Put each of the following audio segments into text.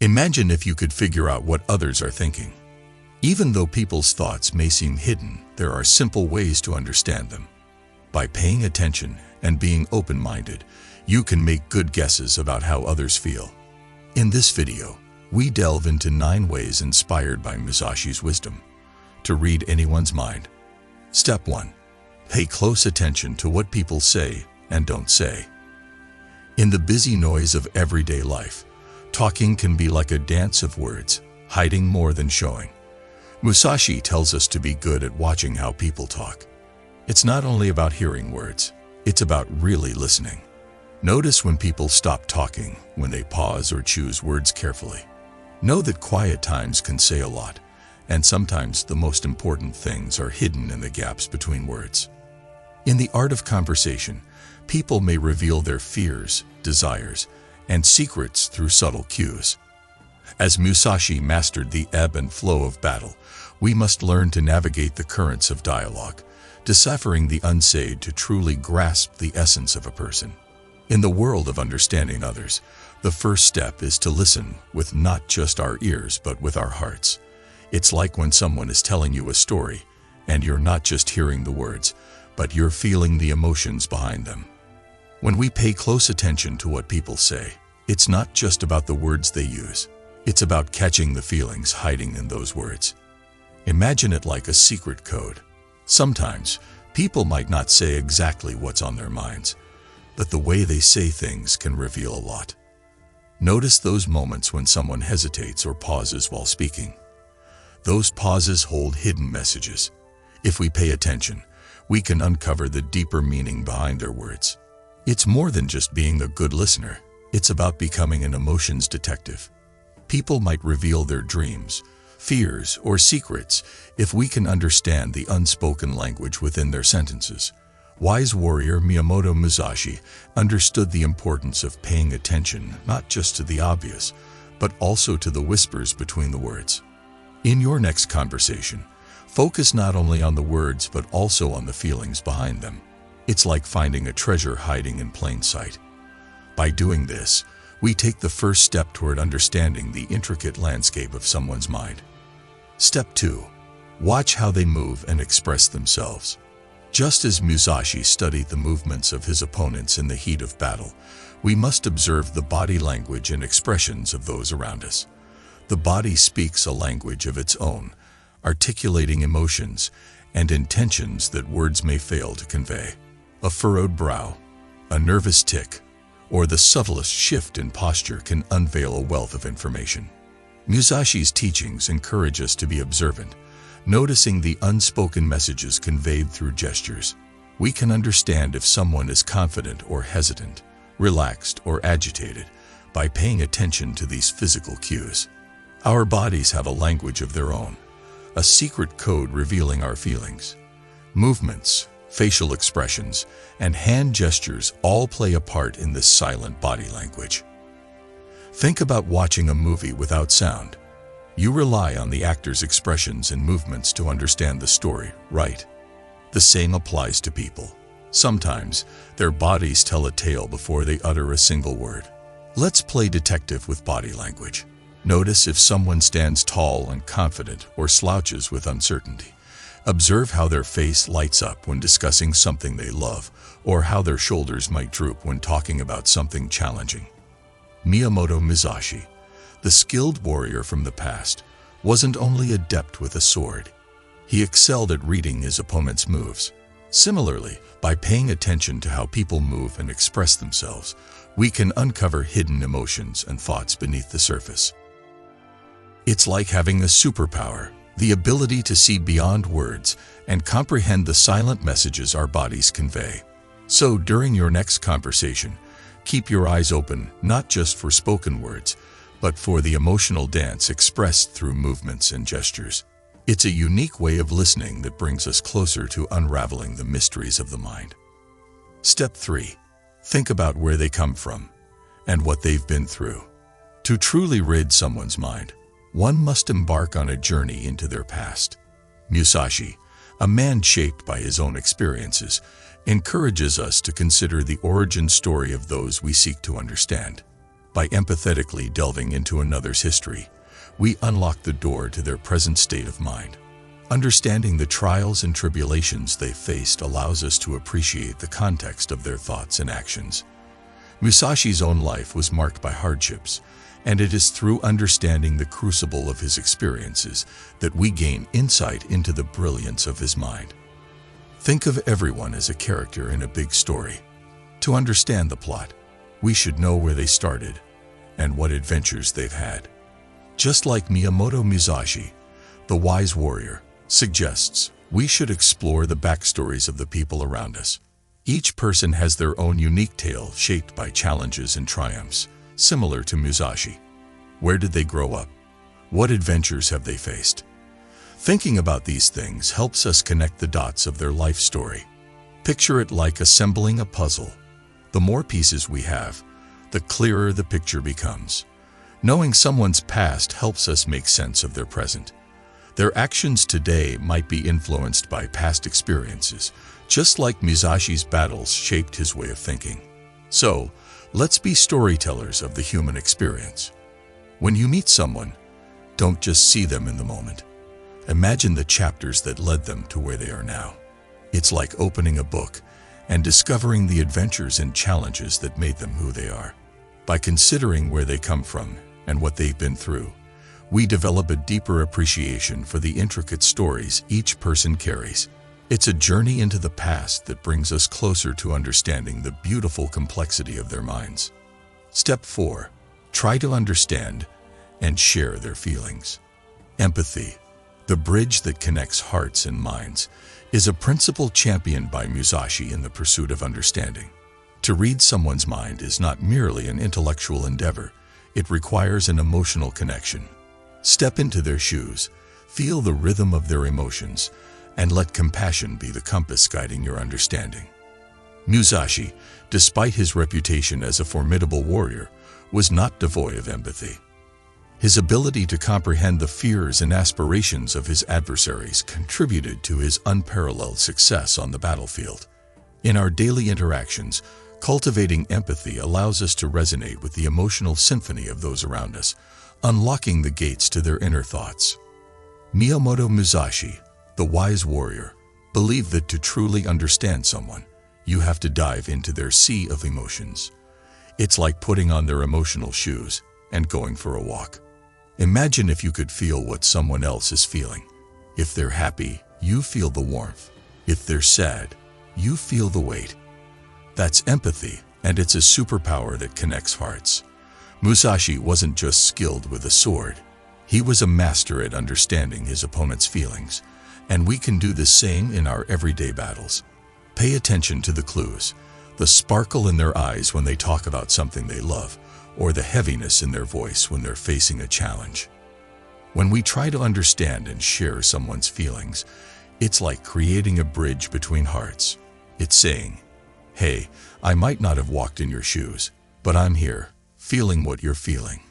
Imagine if you could figure out what others are thinking. Even though people's thoughts may seem hidden, there are simple ways to understand them. By paying attention and being open-minded, you can make good guesses about how others feel. In this video, we delve into 9 ways inspired by Musashi's wisdom to read anyone's mind. Step 1. Pay close attention to what people say and don't say. In the busy noise of everyday life, talking can be like a dance of words, hiding more than showing. Musashi tells us to be good at watching how people talk. It's not only about hearing words, it's about really listening. Notice when people stop talking, when they pause or choose words carefully. Know that quiet times can say a lot, and sometimes the most important things are hidden in the gaps between words. In the art of conversation, people may reveal their fears, desires, and secrets through subtle cues. As Musashi mastered the ebb and flow of battle, we must learn to navigate the currents of dialogue, deciphering the unsaid to truly grasp the essence of a person. In the world of understanding others, the first step is to listen with not just our ears but with our hearts. It's like when someone is telling you a story, and you're not just hearing the words, but you're feeling the emotions behind them. When we pay close attention to what people say, it's not just about the words they use. It's about catching the feelings hiding in those words. Imagine it like a secret code. Sometimes, people might not say exactly what's on their minds, but the way they say things can reveal a lot. Notice those moments when someone hesitates or pauses while speaking. Those pauses hold hidden messages. If we pay attention, we can uncover the deeper meaning behind their words. It's more than just being a good listener. It's about becoming an emotions detective. People might reveal their dreams, fears, or secrets if we can understand the unspoken language within their sentences. Wise warrior Miyamoto Musashi understood the importance of paying attention not just to the obvious, but also to the whispers between the words. In your next conversation, focus not only on the words but also on the feelings behind them. It's like finding a treasure hiding in plain sight. By doing this, we take the first step toward understanding the intricate landscape of someone's mind. Step 2. Watch how they move and express themselves. Just as Musashi studied the movements of his opponents in the heat of battle, we must observe the body language and expressions of those around us. The body speaks a language of its own, articulating emotions and intentions that words may fail to convey. A furrowed brow, a nervous tick, or the subtlest shift in posture can unveil a wealth of information. Musashi's teachings encourage us to be observant, noticing the unspoken messages conveyed through gestures. We can understand if someone is confident or hesitant, relaxed or agitated, by paying attention to these physical cues. Our bodies have a language of their own, a secret code revealing our feelings. Movements, facial expressions, and hand gestures all play a part in this silent body language. Think about watching a movie without sound. You rely on the actor's expressions and movements to understand the story, right? The same applies to people. Sometimes, their bodies tell a tale before they utter a single word. Let's play detective with body language. Notice if someone stands tall and confident or slouches with uncertainty. Observe how their face lights up when discussing something they love, or how their shoulders might droop when talking about something challenging. Miyamoto Musashi, the skilled warrior from the past, wasn't only adept with a sword. He excelled at reading his opponent's moves. Similarly, by paying attention to how people move and express themselves, we can uncover hidden emotions and thoughts beneath the surface. It's like having a superpower, the ability to see beyond words and comprehend the silent messages our bodies convey. So during your next conversation, keep your eyes open not just for spoken words, but for the emotional dance expressed through movements and gestures. It's a unique way of listening that brings us closer to unraveling the mysteries of the mind. Step 3. Think about where they come from and what they've been through. To truly rid someone's mind, one must embark on a journey into their past. Musashi, a man shaped by his own experiences, encourages us to consider the origin story of those we seek to understand. By empathetically delving into another's history, we unlock the door to their present state of mind. Understanding the trials and tribulations they faced allows us to appreciate the context of their thoughts and actions. Musashi's own life was marked by hardships, and it is through understanding the crucible of his experiences that we gain insight into the brilliance of his mind. Think of everyone as a character in a big story. To understand the plot, we should know where they started and what adventures they've had. Just like Miyamoto Musashi, the wise warrior, suggests, we should explore the backstories of the people around us. Each person has their own unique tale shaped by challenges and triumphs, similar to Musashi. Where did they grow up? What adventures have they faced? Thinking about these things helps us connect the dots of their life story. Picture it like assembling a puzzle. The more pieces we have, the clearer the picture becomes. Knowing someone's past helps us make sense of their present. Their actions today might be influenced by past experiences, just like Musashi's battles shaped his way of thinking. So, let's be storytellers of the human experience. When you meet someone, don't just see them in the moment. Imagine the chapters that led them to where they are now. It's like opening a book and discovering the adventures and challenges that made them who they are. By considering where they come from and what they've been through, we develop a deeper appreciation for the intricate stories each person carries. It's a journey into the past that brings us closer to understanding the beautiful complexity of their minds. Step 4. Try to understand and share their feelings. Empathy, the bridge that connects hearts and minds, is a principle championed by Musashi in the pursuit of understanding. To read someone's mind is not merely an intellectual endeavor, it requires an emotional connection. Step into their shoes, feel the rhythm of their emotions, and let compassion be the compass guiding your understanding. Musashi, despite his reputation as a formidable warrior, was not devoid of empathy. His ability to comprehend the fears and aspirations of his adversaries contributed to his unparalleled success on the battlefield. In our daily interactions, cultivating empathy allows us to resonate with the emotional symphony of those around us, unlocking the gates to their inner thoughts. Miyamoto Musashi, the wise warrior, believed that to truly understand someone, you have to dive into their sea of emotions. It's like putting on their emotional shoes and going for a walk. Imagine if you could feel what someone else is feeling. If they're happy, you feel the warmth. If they're sad, you feel the weight. That's empathy, and it's a superpower that connects hearts. Musashi wasn't just skilled with a sword. He was a master at understanding his opponent's feelings, and we can do the same in our everyday battles. Pay attention to the clues, the sparkle in their eyes when they talk about something they love, or the heaviness in their voice when they're facing a challenge. When we try to understand and share someone's feelings, it's like creating a bridge between hearts. It's saying, "Hey, I might not have walked in your shoes, but I'm here, feeling what you're feeling."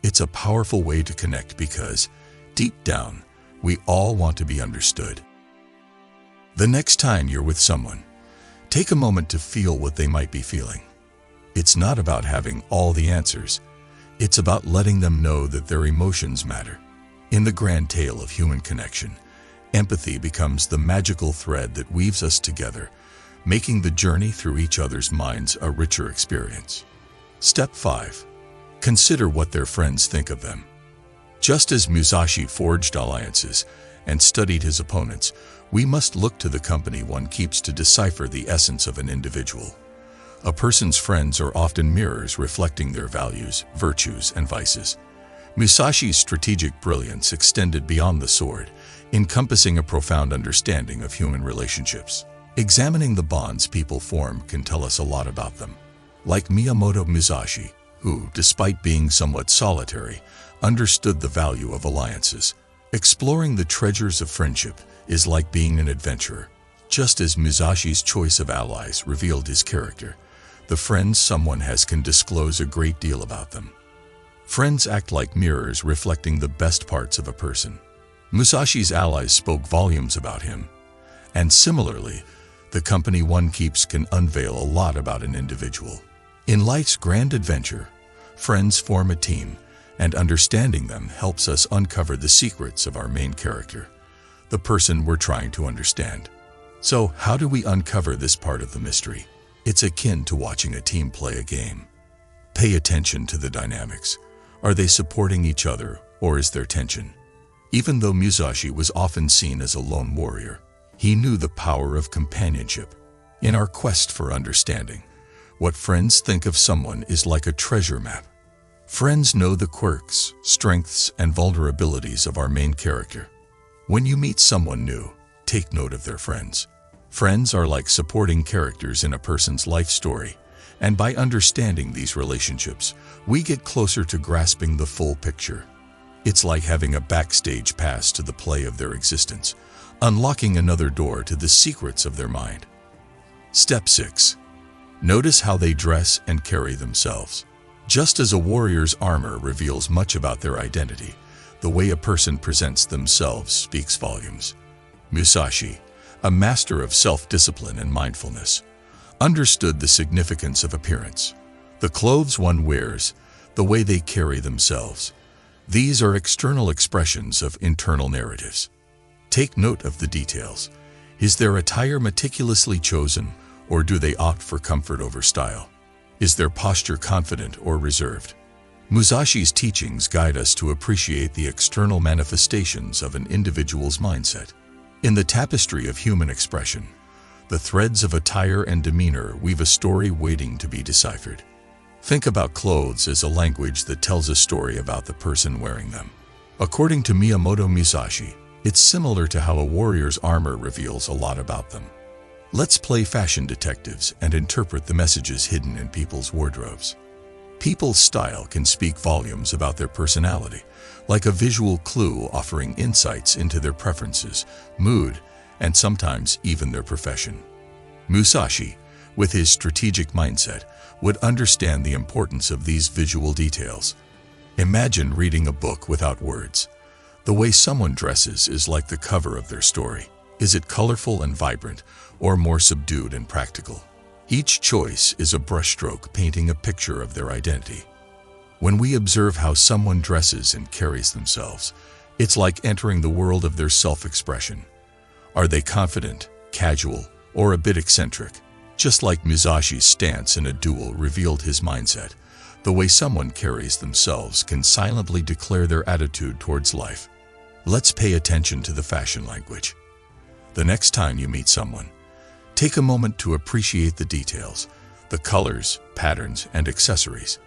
It's a powerful way to connect because, deep down, we all want to be understood. The next time you're with someone, take a moment to feel what they might be feeling. It's not about having all the answers. It's about letting them know that their emotions matter. In the grand tale of human connection, empathy becomes the magical thread that weaves us together, making the journey through each other's minds a richer experience. Step 5. Consider what their friends think of them. Just as Musashi forged alliances and studied his opponents, we must look to the company one keeps to decipher the essence of an individual. A person's friends are often mirrors reflecting their values, virtues, and vices. Musashi's strategic brilliance extended beyond the sword, encompassing a profound understanding of human relationships. Examining the bonds people form can tell us a lot about them. Like Miyamoto Musashi, who, despite being somewhat solitary, understood the value of alliances. Exploring the treasures of friendship is like being an adventurer. Just as Musashi's choice of allies revealed his character, the friends someone has can disclose a great deal about them. Friends act like mirrors reflecting the best parts of a person. Musashi's allies spoke volumes about him. And similarly, the company one keeps can unveil a lot about an individual. In life's grand adventure, Friends form a team, and understanding them helps us uncover the secrets of our main character, the person we're trying to understand. So, how do we uncover this part of the mystery? It's akin to watching a team play a game. Pay attention to the dynamics. Are they supporting each other, or is there tension? Even though Musashi was often seen as a lone warrior, he knew the power of companionship. In our quest for understanding, what friends think of someone is like a treasure map. Friends know the quirks, strengths, and vulnerabilities of our main character. When you meet someone new, take note of their friends. Friends are like supporting characters in a person's life story, and by understanding these relationships, we get closer to grasping the full picture. It's like having a backstage pass to the play of their existence, unlocking another door to the secrets of their mind. Step 6. Notice how they dress and carry themselves. Just as a warrior's armor reveals much about their identity, the way a person presents themselves speaks volumes. Musashi, a master of self-discipline and mindfulness, understood the significance of appearance. The clothes one wears, the way they carry themselves. These are external expressions of internal narratives. Take note of the details. Is their attire meticulously chosen, or do they opt for comfort over style? Is their posture confident or reserved? Musashi's teachings guide us to appreciate the external manifestations of an individual's mindset. In the tapestry of human expression, the threads of attire and demeanor weave a story waiting to be deciphered. Think about clothes as a language that tells a story about the person wearing them. According to Miyamoto Musashi, it's similar to how a warrior's armor reveals a lot about them. Let's play fashion detectives and interpret the messages hidden in people's wardrobes. People's style can speak volumes about their personality, like a visual clue offering insights into their preferences, mood, and sometimes even their profession. Musashi, with his strategic mindset, would understand the importance of these visual details. Imagine reading a book without words. The way someone dresses is like the cover of their story. Is it colorful and vibrant, or more subdued and practical? Each choice is a brushstroke painting a picture of their identity. When we observe how someone dresses and carries themselves, it's like entering the world of their self-expression. Are they confident, casual, or a bit eccentric? Just like Musashi's stance in a duel revealed his mindset, the way someone carries themselves can silently declare their attitude towards life. Let's pay attention to the fashion language. The next time you meet someone, take a moment to appreciate the details, the colors, patterns, and accessories.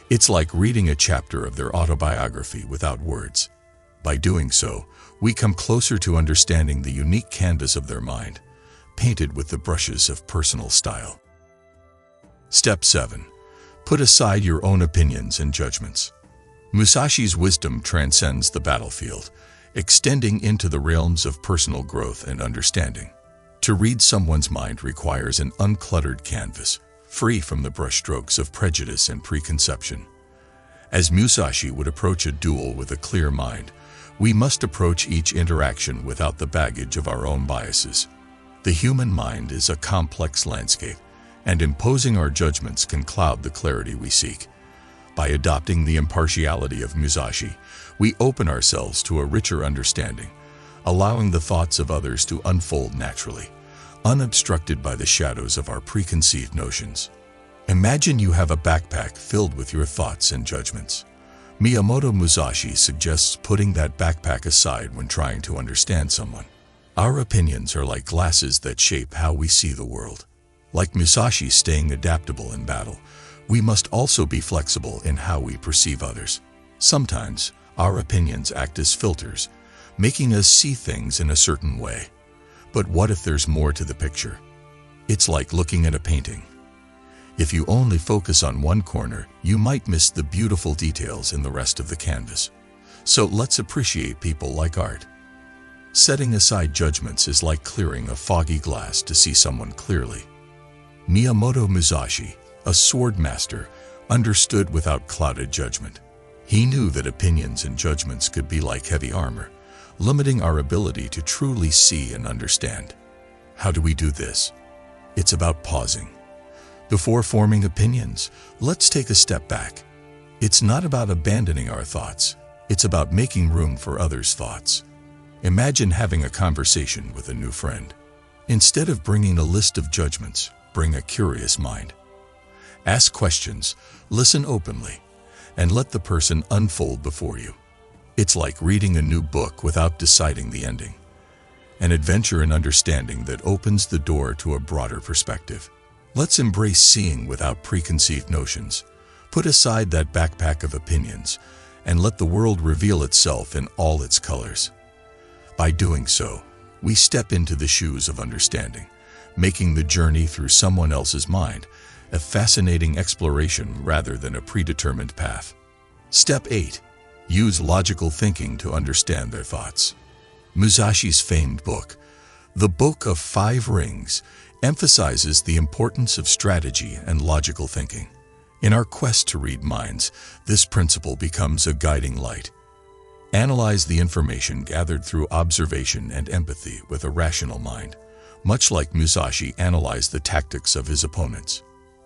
It's like reading a chapter of their autobiography without words. By doing so, we come closer to understanding the unique canvas of their mind, painted with the brushes of personal style. Step 7. Put aside your own opinions and judgments. Musashi's wisdom transcends the battlefield, extending into the realms of personal growth and understanding. To read someone's mind requires an uncluttered canvas, free from the brushstrokes of prejudice and preconception. As Musashi would approach a duel with a clear mind, we must approach each interaction without the baggage of our own biases. The human mind is a complex landscape, and imposing our judgments can cloud the clarity we seek. By adopting the impartiality of Musashi, we open ourselves to a richer understanding, allowing the thoughts of others to unfold naturally, unobstructed by the shadows of our preconceived notions. Imagine you have a backpack filled with your thoughts and judgments. Miyamoto Musashi suggests putting that backpack aside when trying to understand someone. Our opinions are like glasses that shape how we see the world. Like Musashi staying adaptable in battle, we must also be flexible in how we perceive others. Sometimes, our opinions act as filters, making us see things in a certain way. But what if there's more to the picture? It's like looking at a painting. If you only focus on one corner, you might miss the beautiful details in the rest of the canvas. So let's appreciate people like art. Setting aside judgments is like clearing a foggy glass to see someone clearly. Miyamoto Musashi, a sword master, understood without clouded judgment. He knew that opinions and judgments could be like heavy armor, limiting our ability to truly see and understand. How do we do this? It's about pausing. Before forming opinions, let's take a step back. It's not about abandoning our thoughts. It's about making room for others' thoughts. Imagine having a conversation with a new friend. Instead of bringing a list of judgments, bring a curious mind. Ask questions, listen openly, and let the person unfold before you. It's like reading a new book without deciding the ending. An adventure in understanding that opens the door to a broader perspective. Let's embrace seeing without preconceived notions. Put aside that backpack of opinions and let the world reveal itself in all its colors. By doing so, we step into the shoes of understanding, making the journey through someone else's mind a fascinating exploration rather than a predetermined path. Step 8. Use logical thinking to understand their thoughts. Musashi's famed book, The Book of Five Rings, emphasizes the importance of strategy and logical thinking. In our quest to read minds, this principle becomes a guiding light. Analyze the information gathered through observation and empathy with a rational mind, much like Musashi analyzed the tactics of his opponents.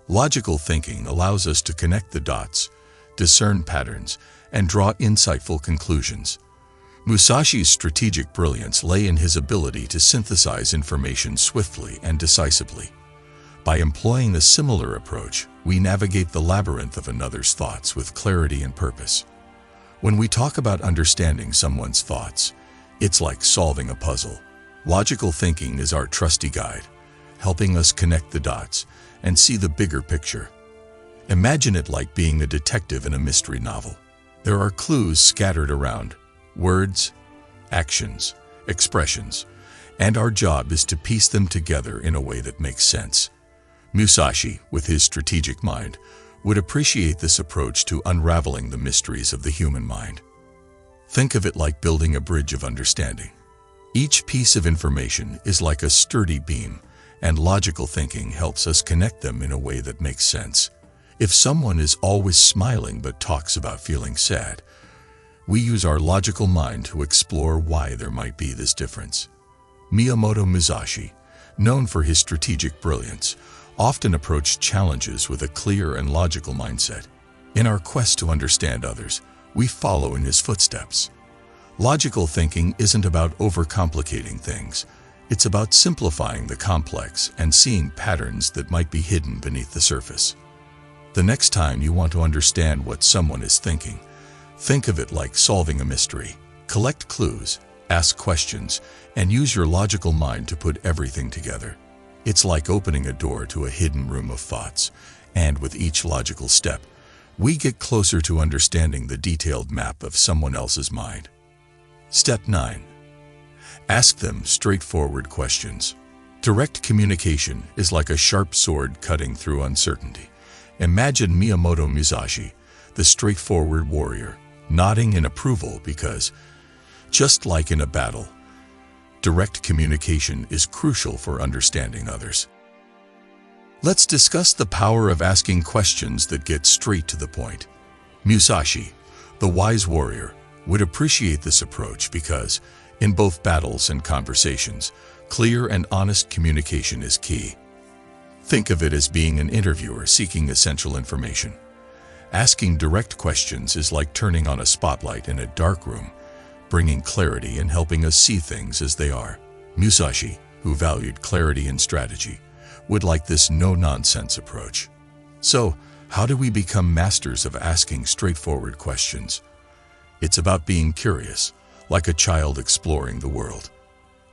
Logical thinking allows us to connect the dots, discern patterns, and draw insightful conclusions. Musashi's strategic brilliance lay in his ability to synthesize information swiftly and decisively. By employing a similar approach, we navigate the labyrinth of another's thoughts with clarity and purpose. When we talk about understanding someone's thoughts, it's like solving a puzzle. Logical thinking is our trusty guide, helping us connect the dots and see the bigger picture. Imagine it like being a detective in a mystery novel. There are clues scattered around, words, actions, expressions, and our job is to piece them together in a way that makes sense. Musashi, with his strategic mind, would appreciate this approach to unraveling the mysteries of the human mind. Think of it like building a bridge of understanding. Each piece of information is like a sturdy beam, and logical thinking helps us connect them in a way that makes sense. If someone is always smiling but talks about feeling sad, we use our logical mind to explore why there might be this difference. Miyamoto Musashi, known for his strategic brilliance, often approached challenges with a clear and logical mindset. In our quest to understand others, we follow in his footsteps. Logical thinking isn't about overcomplicating things. It's about simplifying the complex and seeing patterns that might be hidden beneath the surface. The next time you want to understand what someone is thinking, think of it like solving a mystery. Collect clues, ask questions, and use your logical mind to put everything together. It's like opening a door to a hidden room of thoughts, and with each logical step, we get closer to understanding the detailed map of someone else's mind. Step 9. Ask them straightforward questions. Direct communication is like a sharp sword cutting through uncertainty. Imagine Miyamoto Musashi, the straightforward warrior, nodding in approval because, just like in a battle, direct communication is crucial for understanding others. Let's discuss the power of asking questions that get straight to the point. Musashi, the wise warrior, would appreciate this approach because, in both battles and conversations, clear and honest communication is key. Think of it as being an interviewer seeking essential information. Asking direct questions is like turning on a spotlight in a dark room, bringing clarity and helping us see things as they are. Musashi, who valued clarity and strategy, would like this no-nonsense approach. So, how do we become masters of asking straightforward questions? It's about being curious, like a child exploring the world.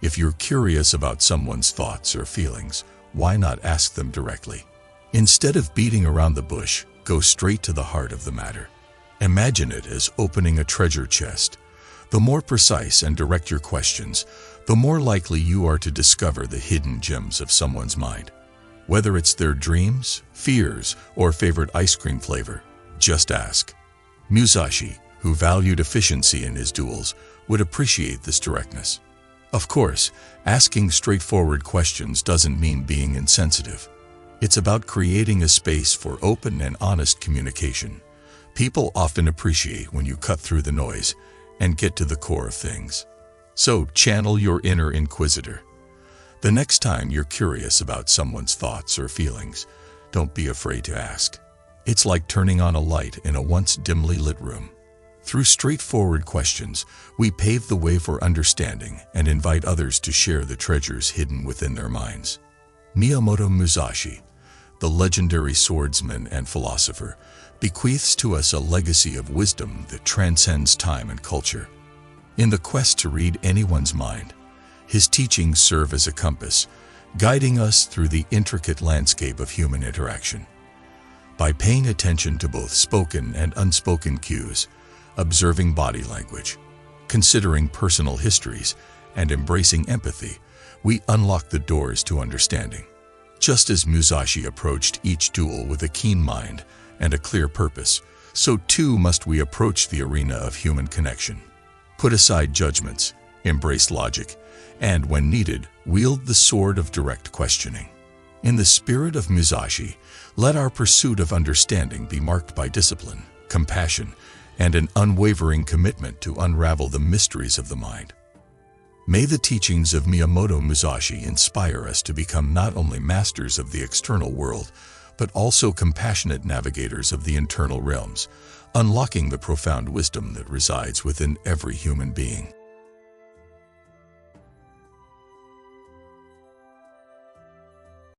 If you're curious about someone's thoughts or feelings, why not ask them directly? Instead of beating around the bush, go straight to the heart of the matter. Imagine it as opening a treasure chest. The more precise and direct your questions, the more likely you are to discover the hidden gems of someone's mind. Whether it's their dreams, fears, or favorite ice cream flavor, just ask. Musashi, who valued efficiency in his duels, would appreciate this directness. Of course, asking straightforward questions doesn't mean being insensitive. It's about creating a space for open and honest communication. People often appreciate when you cut through the noise and get to the core of things. So channel your inner inquisitor. The next time you're curious about someone's thoughts or feelings, don't be afraid to ask. It's like turning on a light in a once dimly lit room. Through straightforward questions, we pave the way for understanding and invite others to share the treasures hidden within their minds. Miyamoto Musashi, the legendary swordsman and philosopher, bequeaths to us a legacy of wisdom that transcends time and culture. In the quest to read anyone's mind, his teachings serve as a compass, guiding us through the intricate landscape of human interaction. By paying attention to both spoken and unspoken cues, observing body language, considering personal histories, and embracing empathy, we unlock the doors to understanding. Just as Musashi approached each duel with a keen mind and a clear purpose, so too must we approach the arena of human connection. Put aside judgments, embrace logic, and, when needed, wield the sword of direct questioning. In the spirit of Musashi, let our pursuit of understanding be marked by discipline, compassion, and an unwavering commitment to unravel the mysteries of the mind. May the teachings of Miyamoto Musashi inspire us to become not only masters of the external world, but also compassionate navigators of the internal realms, unlocking the profound wisdom that resides within every human being.